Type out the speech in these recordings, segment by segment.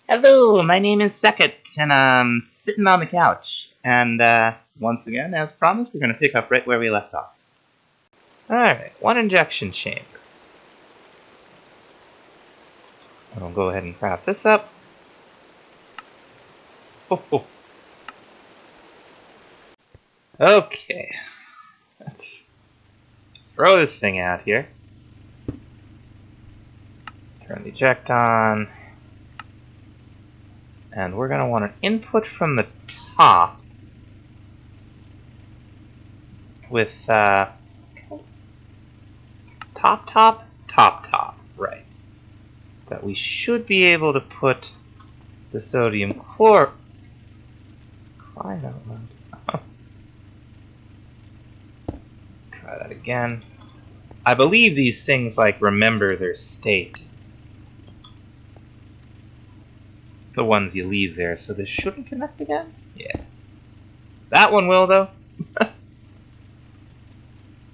Hello, my name is Sekit, and I'm sitting on the couch. And once again, as promised, we're going to pick up right where we left off. Alright, one injection chamber. I'll go ahead and craft this up. Oh. Okay. Let's throw this thing out here. Turn the eject on. And we're going to want an input from the top with top, right. That we should be able to put the sodium chloride out loud. Try that again. I believe these things like remember their state. The ones you leave there, so this shouldn't connect again? Yeah. That one will, though.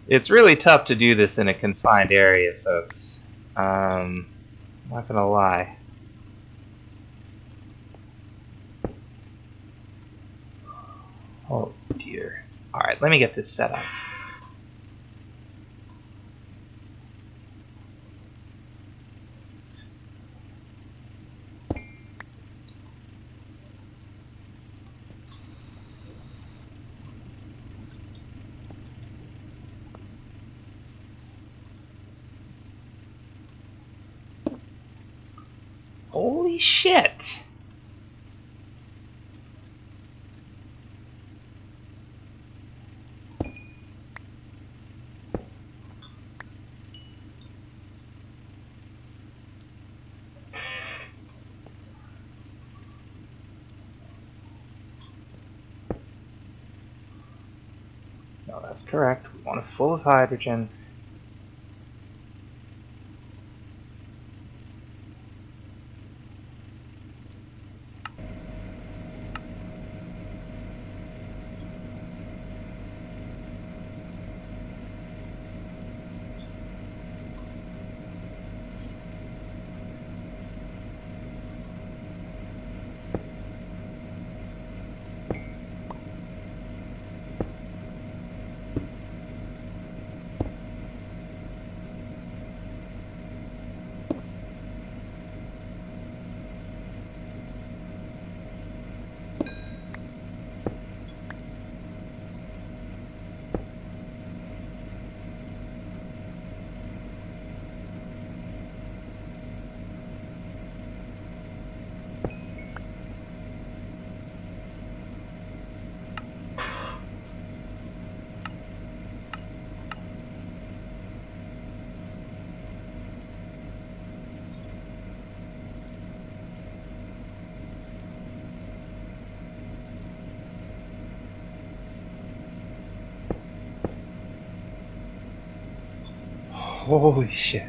It's really tough to do this in a confined area, folks. I'm not gonna lie. Oh dear. Alright, let me get this set up. Holy shit! No, that's correct. We want it full of hydrogen. Holy shit.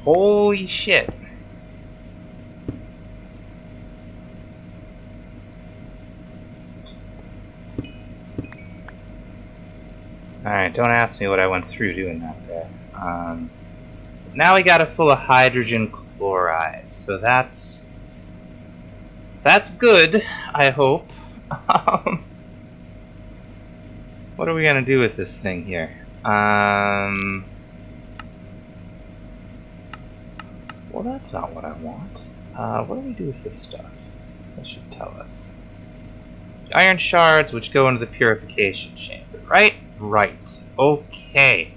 Holy shit. Alright, don't ask me what I went through doing that there. Now we got it full of hydrogen chloride, so that's good, I hope. What are we gonna do with this thing here? Well, that's not what I want. What do we do with this stuff? That should tell us. Iron shards, which go into the purification chamber, right? Right. Okay.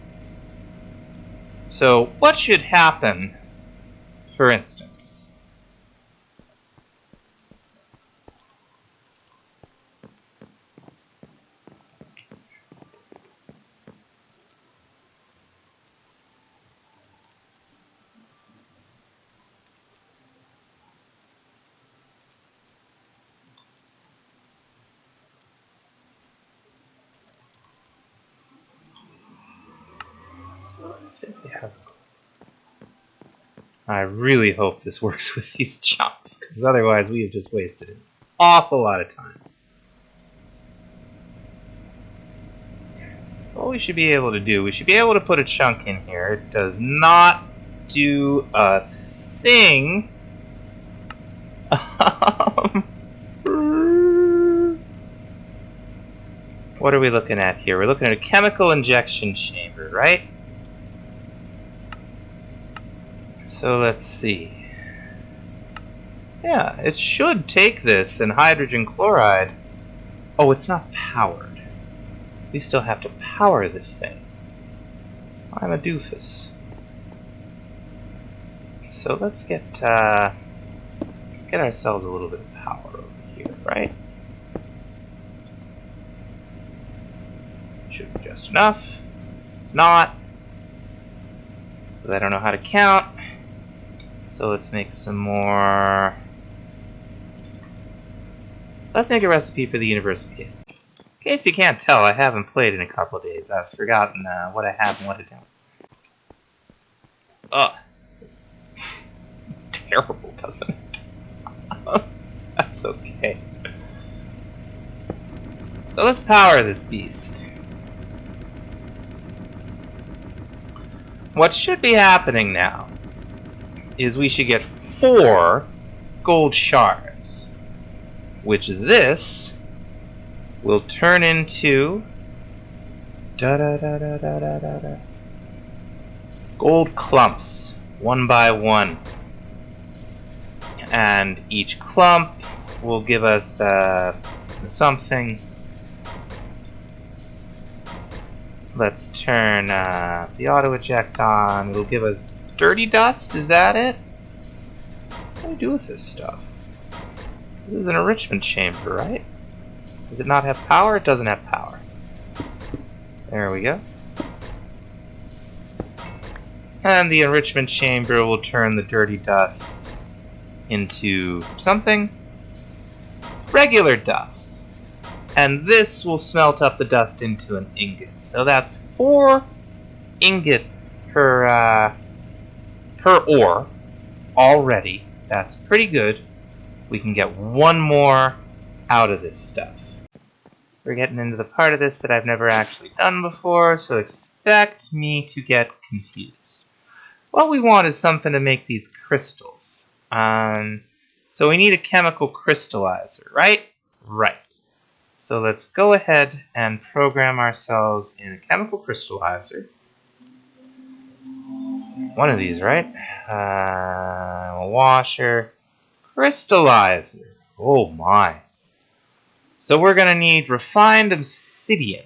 So, what should happen, for instance? I really hope this works with these chunks, because otherwise we have just wasted an awful lot of time. we should be able to do, we should be able to put a chunk in here. It does not do a thing. What are we looking at here? We're looking at a chemical injection chamber, right? So let's see. Yeah, it should take this and hydrogen chloride. Oh, it's not powered. We still have to power this thing. I'm a doofus. So let's get ourselves a little bit of power over here, right? Should be just enough. It's not. Because I don't know how to count. So let's make some more. Let's make a recipe for the universal kit. In case you can't tell, I haven't played in a couple of days. I've forgotten what I have and what I don't. Ugh. Terrible, doesn't it? That's okay. So let's power this beast. What should be happening now is we should get 4 gold shards, which this will turn into gold clumps, 1 by 1. And each clump will give us something. Let's turn the auto eject on. It'll give us dirty dust. Is that it? What do we do with this stuff? This is an enrichment chamber, right? Does it not have power? It doesn't have power. There we go. And the enrichment chamber will turn the dirty dust into something. Regular dust. And this will smelt up the dust into an ingot. So that's 4 ingots per ore already. That's pretty good. We can get 1 more out of this stuff. We're getting into the part of this that I've never actually done before, so expect me to get confused. What we want is something to make these crystals. So we need a chemical crystallizer, right? Right. So let's go ahead and program ourselves in a chemical crystallizer. One of these, right? A washer. Crystallizer. Oh my. So we're going to need refined obsidian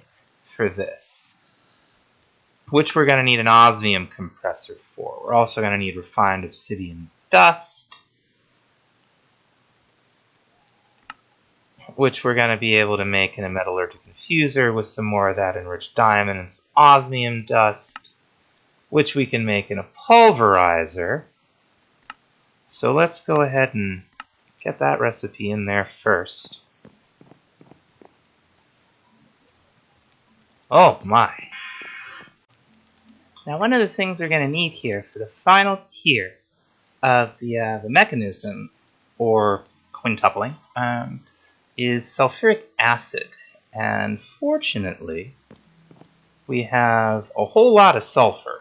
for this, which we're going to need an osmium compressor for. We're also going to need refined obsidian dust, which we're going to be able to make in a metallurgic infuser with some more of that enriched diamond and some osmium dust, which we can make in a pulverizer. So let's go ahead and get that recipe in there first. Oh my. Now one of the things we're going to need here for the final tier of the mechanism, or quintupling, is sulfuric acid. And fortunately, we have a whole lot of sulfur.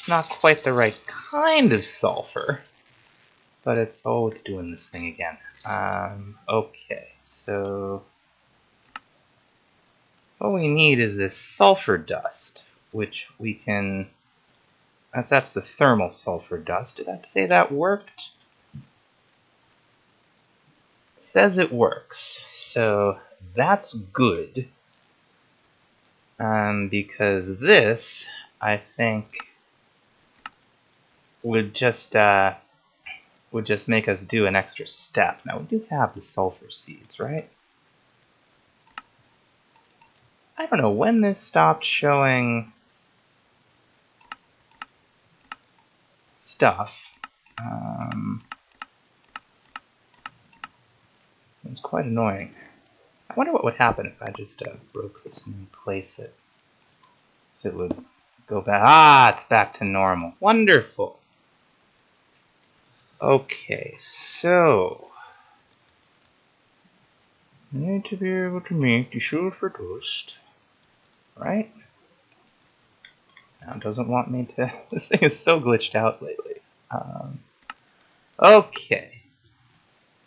Not quite the right kind of sulfur, but it's, oh, it's doing this thing again. Okay, so what we need is this sulfur dust, which we can, that's the thermal sulfur dust. Did that say that worked? It says it works, so that's good. Because this, I think, would just make us do an extra step. Now we do have the sulfur seeds, right? I don't know when this stopped showing stuff. It's quite annoying. I wonder what would happen if I just broke this and replace it. If it would go back. Ah, it's back to normal. Wonderful. Okay, so You need to be able to make the sulfur dust. Right? Now it doesn't want me to... This thing is so glitched out lately. Okay.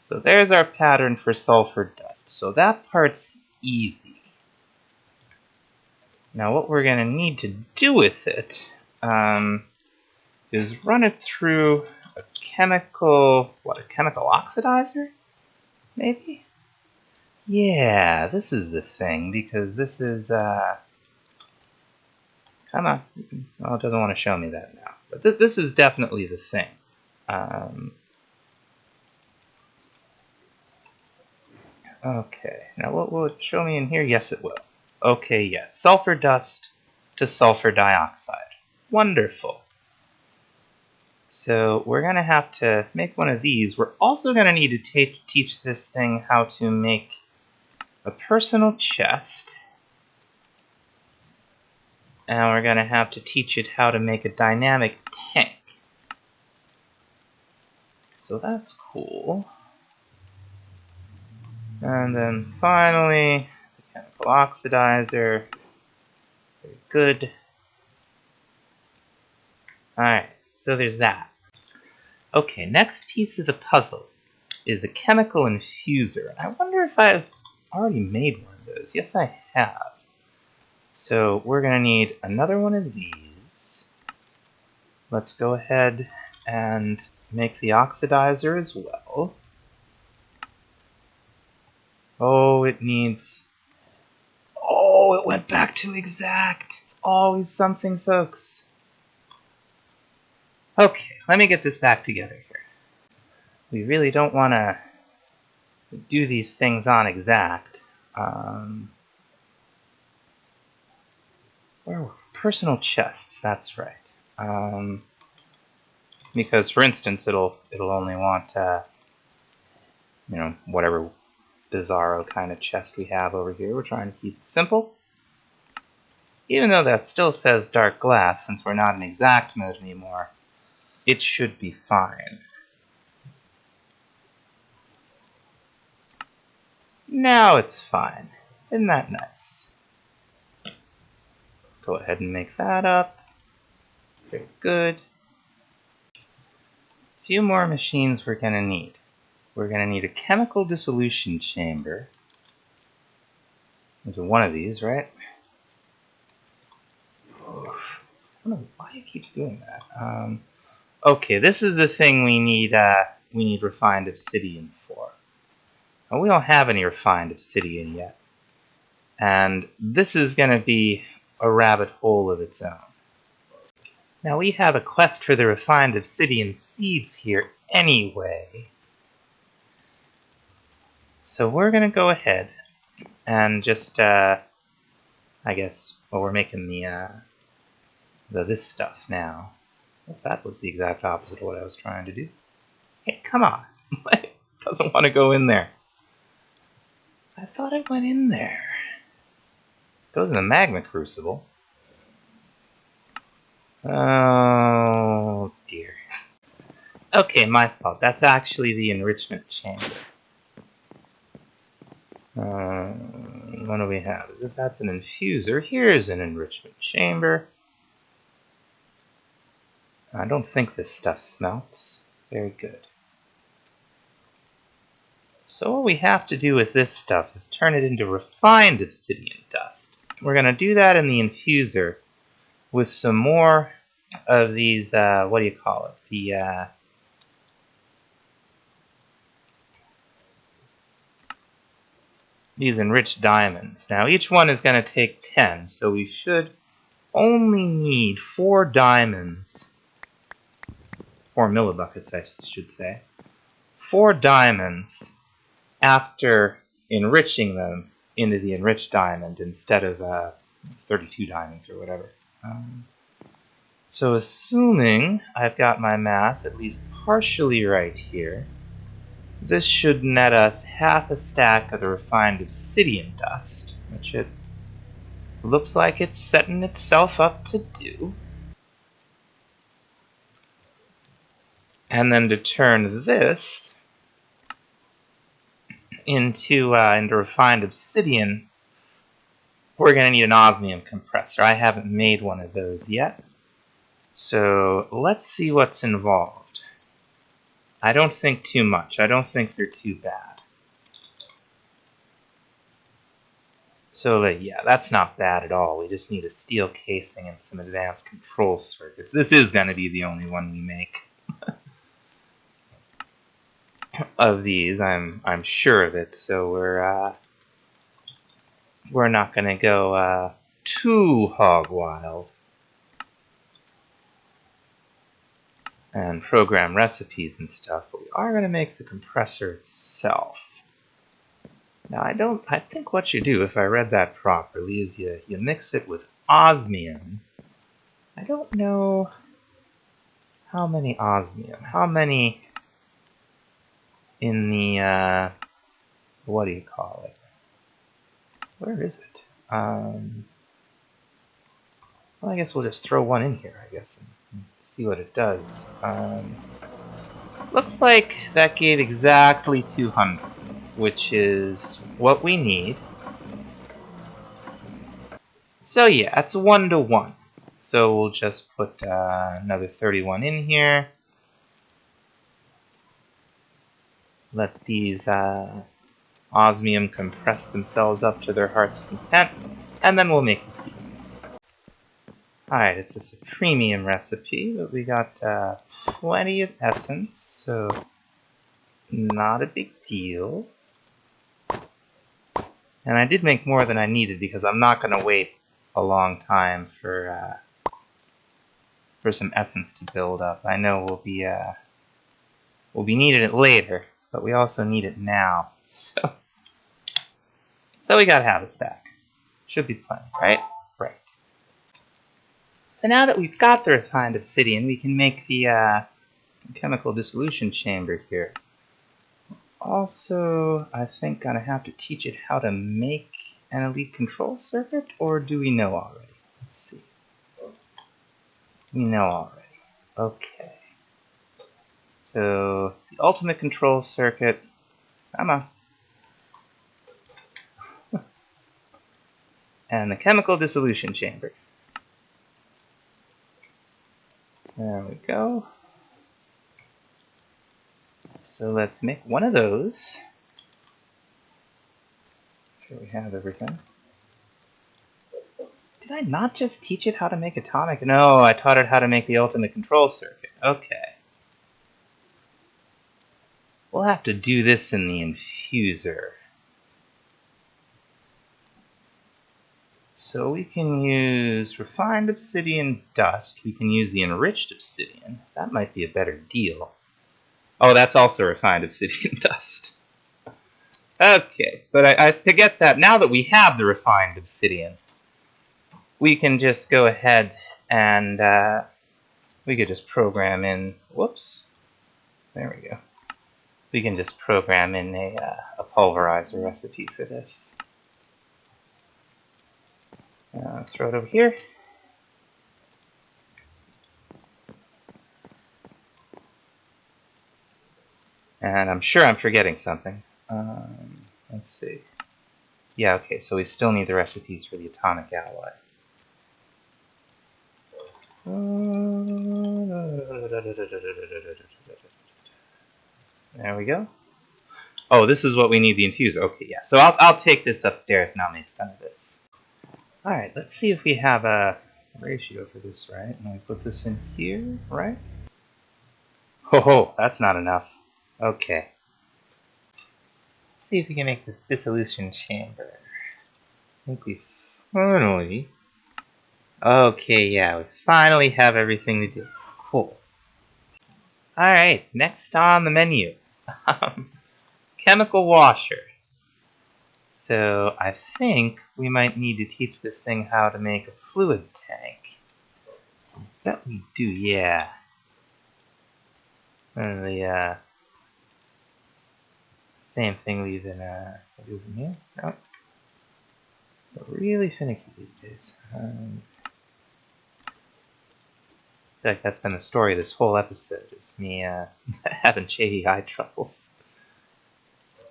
So there's our pattern for sulfur dust. So that part's easy. Now what we're going to need to do with it is run it through a chemical... What, a chemical oxidizer? Maybe? Yeah, this is the thing, because this is... Come on. Well, it doesn't want to show me that now. But this is definitely the thing. Okay, now what will it show me in here? Yes, it will. Okay, yes. Sulfur dust to sulfur dioxide. Wonderful. So we're going to have to make one of these. We're also going to need to teach this thing how to make a personal chest. And we're going to have to teach it how to make a dynamic tank. So that's cool. And then finally, the chemical oxidizer. Very good. Alright, so there's that. Okay, next piece of the puzzle is a chemical infuser. I wonder if I've already made one of those. Yes, I have. So we're going to need another one of these. Let's go ahead and make the oxidizer as well. Oh, it needs... Oh, it went back to exact. It's always something, folks. Okay, let me get this back together here. We really don't want to do these things on exact. Where were personal chests? That's right. Because, for instance, it'll only want you know, whatever bizarro kind of chest we have over here. We're trying to keep it simple. Even though that still says dark glass, since we're not in exact mode anymore, it should be fine. Now it's fine. Isn't that nice? Go ahead and make that up. Very good. A few more machines we're going to need. We're going to need a chemical dissolution chamber. There's one of these, right? I don't know why it keeps doing that. Okay, this is the thing we need refined obsidian for. Well, we don't have any refined obsidian yet. And this is going to be a rabbit hole of its own. Now, we have a quest for the refined obsidian seeds here anyway. So we're going to go ahead and just, I guess, well, we're making this stuff now. Well, that was the exact opposite of what I was trying to do. Hey, come on. It doesn't want to go in there. I thought it went in there. It goes in the magma crucible. Oh, dear. Okay, my fault. That's actually the enrichment chamber. What do we have? That's an infuser. Here's an enrichment chamber. I don't think this stuff smelts. Very good. So what we have to do with this stuff is turn it into refined obsidian dust. We're going to do that in the infuser with some more of these, what do you call it? These enriched diamonds. Now each one is going to take 10, so we should only need 4 diamonds. 4 millibuckets, I should say. 4 diamonds after enriching them into the enriched diamond instead of 32 diamonds or whatever. So assuming I've got my math at least partially right here, this should net us half a stack of the refined obsidian dust, which it looks like it's setting itself up to do. And then to turn this into refined obsidian, we're going to need an osmium compressor. I haven't made one of those yet. So let's see what's involved. I don't think too much. I don't think they're too bad. So yeah, that's not bad at all. We just need a steel casing and some advanced control circuits. This is going to be the only one we make of these. I'm sure of it. So we're not going to go too hog wild and program recipes and stuff, but we are going to make the compressor itself. Now I think what you do, if I read that properly, is you mix it with osmium. I don't know how many osmium, how many in the, what do you call it? Where is it? Well, I guess we'll just throw one in here, I guess, and see what it does. Looks like that gave exactly 200, which is what we need. So yeah, it's 1 to 1. So we'll just put another 31 in here. Let these osmium compress themselves up to their heart's content, and then we'll make the seeds. Alright, it's a supremium recipe, but we got plenty of essence, so not a big deal. And I did make more than I needed because I'm not going to wait a long time for some essence to build up. I know we'll be needing it later, but we also need it now. So we gotta have a stack. Should be plenty, right? Right. So now that we've got the refined obsidian, we can make the chemical dissolution chamber here. Also, I think gonna have to teach it how to make an elite control circuit, or do we know already? Let's see. We know already. Okay. So the ultimate control circuit. Come on. And the chemical dissolution chamber. There we go. So let's make one of those. Make sure we have everything. Did I not just teach it how to make atomic? No, I taught it how to make the ultimate control circuit. Okay. We'll have to do this in the infuser. So we can use refined obsidian dust. We can use the enriched obsidian. That might be a better deal. Oh, that's also refined obsidian dust. Okay, but I forget that now that we have the refined obsidian, we can just go ahead and we could just program in, whoops, there we go. We can just program in a pulverizer recipe for this. Throw it over here. And I'm sure I'm forgetting something. Let's see. Yeah, okay, so we still need the recipes for the atomic alloy. There we go. Oh, this is what we need the infuser. Okay, yeah. So I'll take this upstairs and I'll make some of this. Alright, let's see if we have a ratio for this, right? And we put this in here, right? Oh, that's not enough. Okay. Let's see if we can make this dissolution chamber. I think we finally... Okay, yeah, we finally have everything to do. Cool. Alright, next on the menu. Chemical washer. So I think we might need to teach this thing how to make a fluid tank. I bet we do, yeah. And the same thing we've been using here. Nope. We're really finicky these days. I feel like that's been the story of this whole episode, is me having shady eye troubles.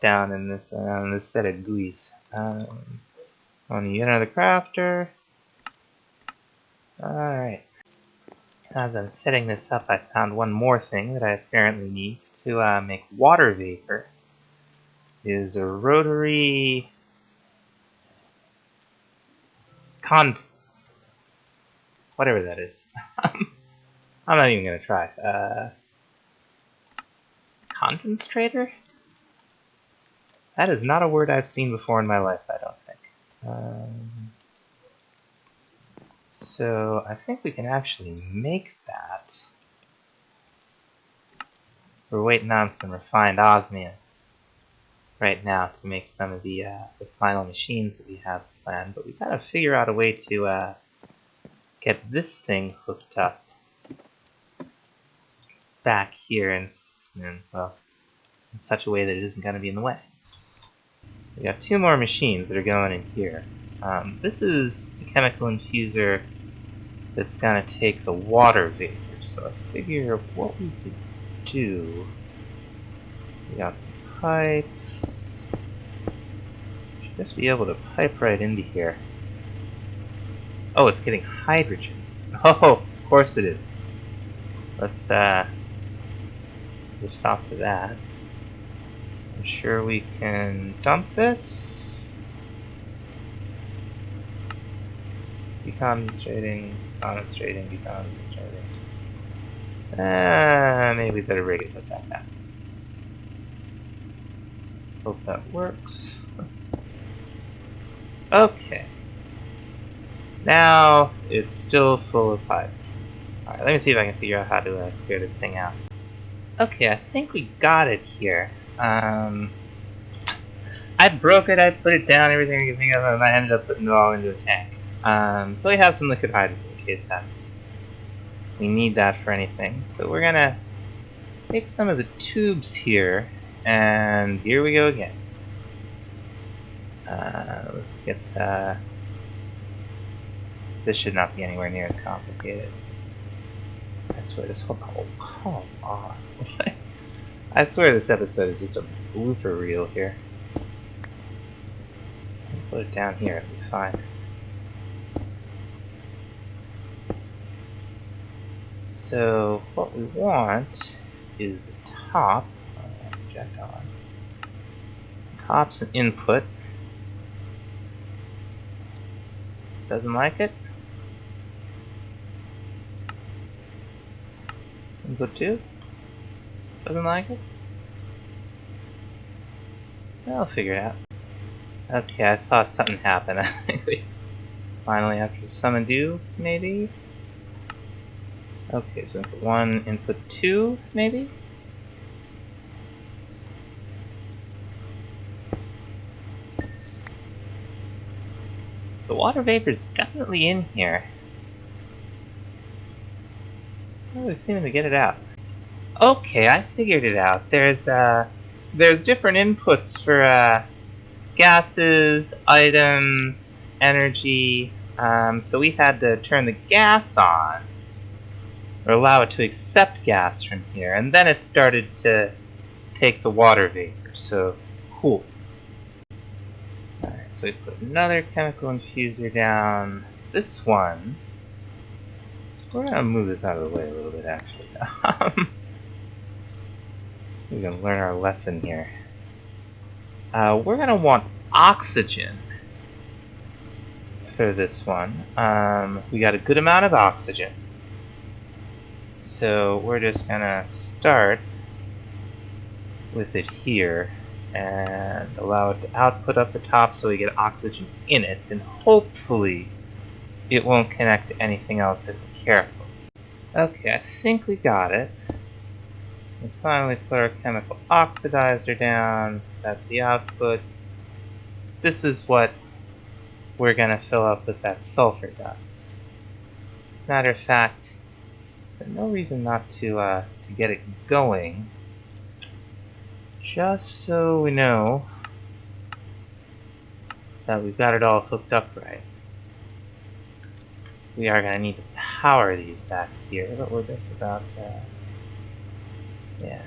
down in this on this set of GUIs. On the another crafter. Alright. As I'm setting this up, I found one more thing that I apparently need to make water vapor. Is a rotary whatever that is. I'm not even gonna try. Condensator? That is not a word I've seen before in my life, I don't think. So I think we can actually make that. We're waiting on some refined osmium right now to make some of the final machines that we have planned, but we gotta figure out a way to get this thing hooked up back here and well, in such a way that it isn't gonna be in the way. We got two more machines that are going in here. This is the chemical infuser that's gonna take the water vapor. So I figure what we could do. We got some pipes. Should just be able to pipe right into here. Oh, it's getting hydrogen. Oh, of course it is. Let's stop to that. I'm sure we can dump this. Deconcentrating, deconcentrating. Maybe we better rig it with that now. Hope that works. Okay. Now it's still full of pipe. Alright, let me see if I can figure out how to clear this thing out. Okay, I think we got it here. I broke it, I put it down, everything I could think of, and I ended up putting it all into a tank. So we have some liquid hydrogen in case we need that for anything. So we're gonna take some of the tubes here, and here we go again. Let's get this should not be anywhere near as complicated. I swear this whole come on. I swear this episode is just a blooper reel here. Let's put it down here, it'll be fine. So what we want is the top. Check on. Top's an input. Doesn't like it. Input 2. Doesn't like it. I'll figure it out. Okay, I saw something happen. I think we finally have to summon do, maybe? Okay, so input 1, input 2, maybe? The water vapor is definitely in here. I'm really seeming to get it out. Okay, I figured it out. There's different inputs for gases, items, energy. So we had to turn the gas on, or allow it to accept gas from here, and then it started to take the water vapor. So cool. Alright, so we put another chemical infuser down. This one, we're gonna move this out of the way a little bit actually. We're gonna learn our lesson here. We're gonna want oxygen for this one. We got a good amount of oxygen. So we're just gonna start with it here and allow it to output up the top so we get oxygen in it, and hopefully it won't connect to anything else if we're careful. Okay, I think we got it. We finally put our chemical oxidizer down. That's the output. This is what we're gonna fill up with that sulfur dust. Matter of fact, there's no reason not to get it going. Just so we know that we've got it all hooked up right. We are gonna need to power these back here, but we're just about yeah.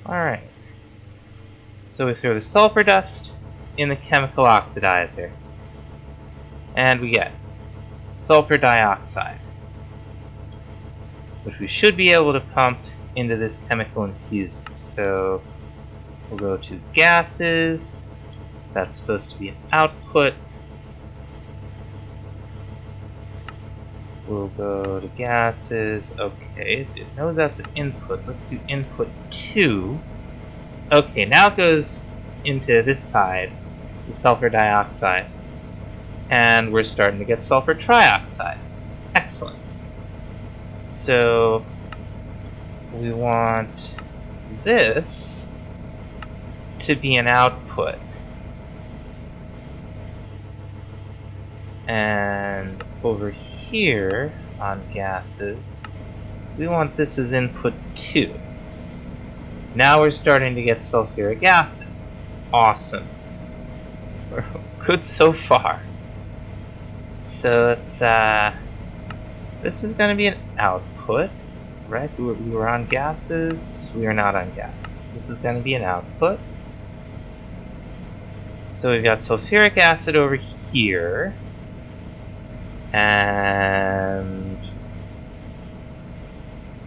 Alright. So we throw the sulfur dust in the chemical oxidizer. And we get sulfur dioxide, which we should be able to pump into this chemical infuser. So we'll go to gases. That's supposed to be an output. We'll go to gases. Okay, it knows that's an input. Let's do input 2. Okay, now it goes into this side, the sulfur dioxide. And we're starting to get sulfur trioxide. Excellent. So we want this to be an output. And over here on gases, we want this as input 2. Now we're starting to get sulfuric acid. Awesome. We're good so far. So let's, this is going to be an output, right? We were on gases. We are not on gases. This is going to be an output. So we've got sulfuric acid over here. And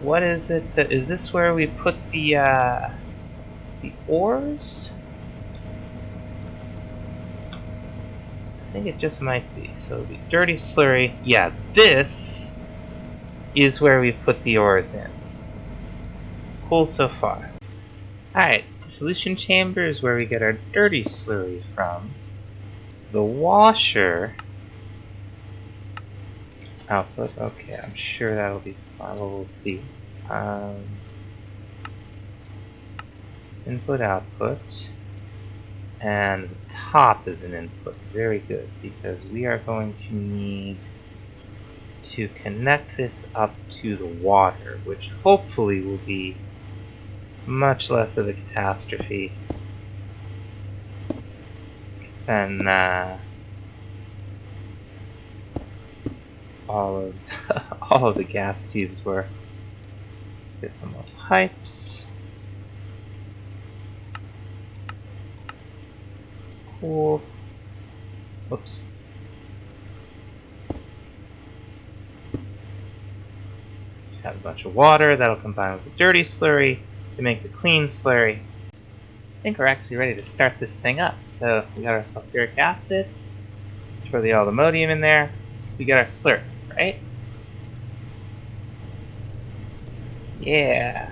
what is it that, is this where we put the ores? I think it just might be. So the dirty slurry, yeah, this is where we put the ores in. Cool so far. Alright, dissolution chamber is where we get our dirty slurry from. The washer output, okay, I'm sure that'll be fine. We'll see. Input output, and the top is an input. Very good, because we are going to need to connect this up to the water, which hopefully will be much less of a catastrophe than all of the gas tubes were. Get some more pipes. Cool. Oops. Have a bunch of water that'll combine with the dirty slurry to make the clean slurry. I think we're actually ready to start this thing up. So we got our sulfuric acid. Throw all the ammonium in there. We got our slurry, right? Yeah.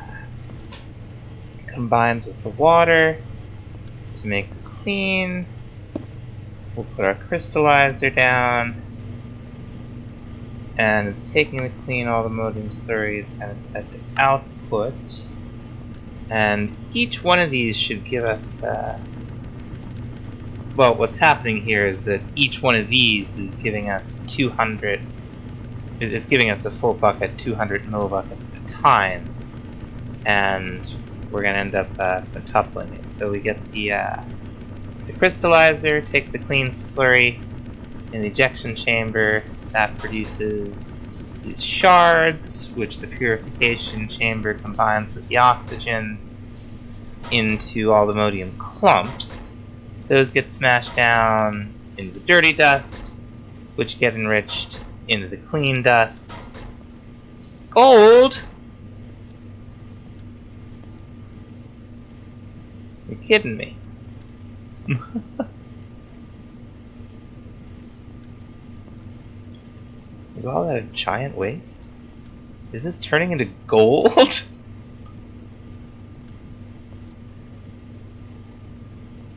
Combines with the water to make the clean. We'll put our crystallizer down. And it's taking the clean, all the ammonium slurries, and it's at the output. And each one of these should give us, well, what's happening here is that each one of these is giving us 200, it's giving us a full bucket, 200 millibuckets at a time. And we're going to end up quintupling it. So we get the crystallizer, takes the clean slurry in the ejection chamber. That produces these shards, which the purification chamber combines with the oxygen into all the ammonium clumps. Those get smashed down into the dirty dust, which get enriched into the clean dust. Gold! You're kidding me. Is all that a giant waste? Is this turning into gold?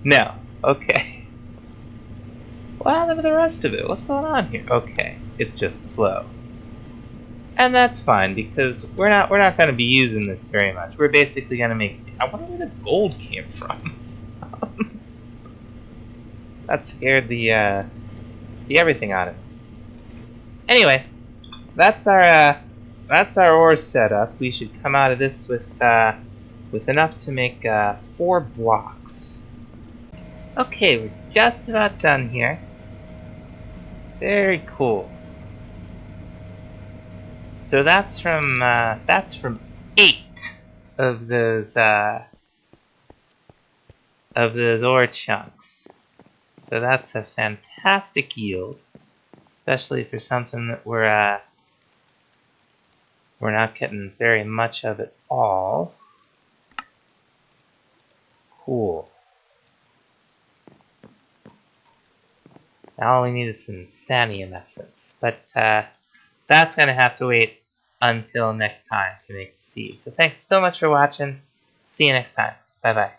No. Okay. What happened to the rest of it? What's going on here? Okay. It's just slow. And that's fine, because we're not going to be using this very much. We're basically going to make... I wonder where the gold came from. That scared the everything out of me. Anyway, that's our ore setup. We should come out of this with enough to make 4 blocks. Okay, we're just about done here. Very cool. So that's from 8 of those of those ore chunks. So that's a fantastic yield, especially for something that we're not getting very much of at all. Cool. Now all we need is some sanium essence. But that's going to have to wait until next time to make the seed. So thanks so much for watching. See you next time. Bye-bye.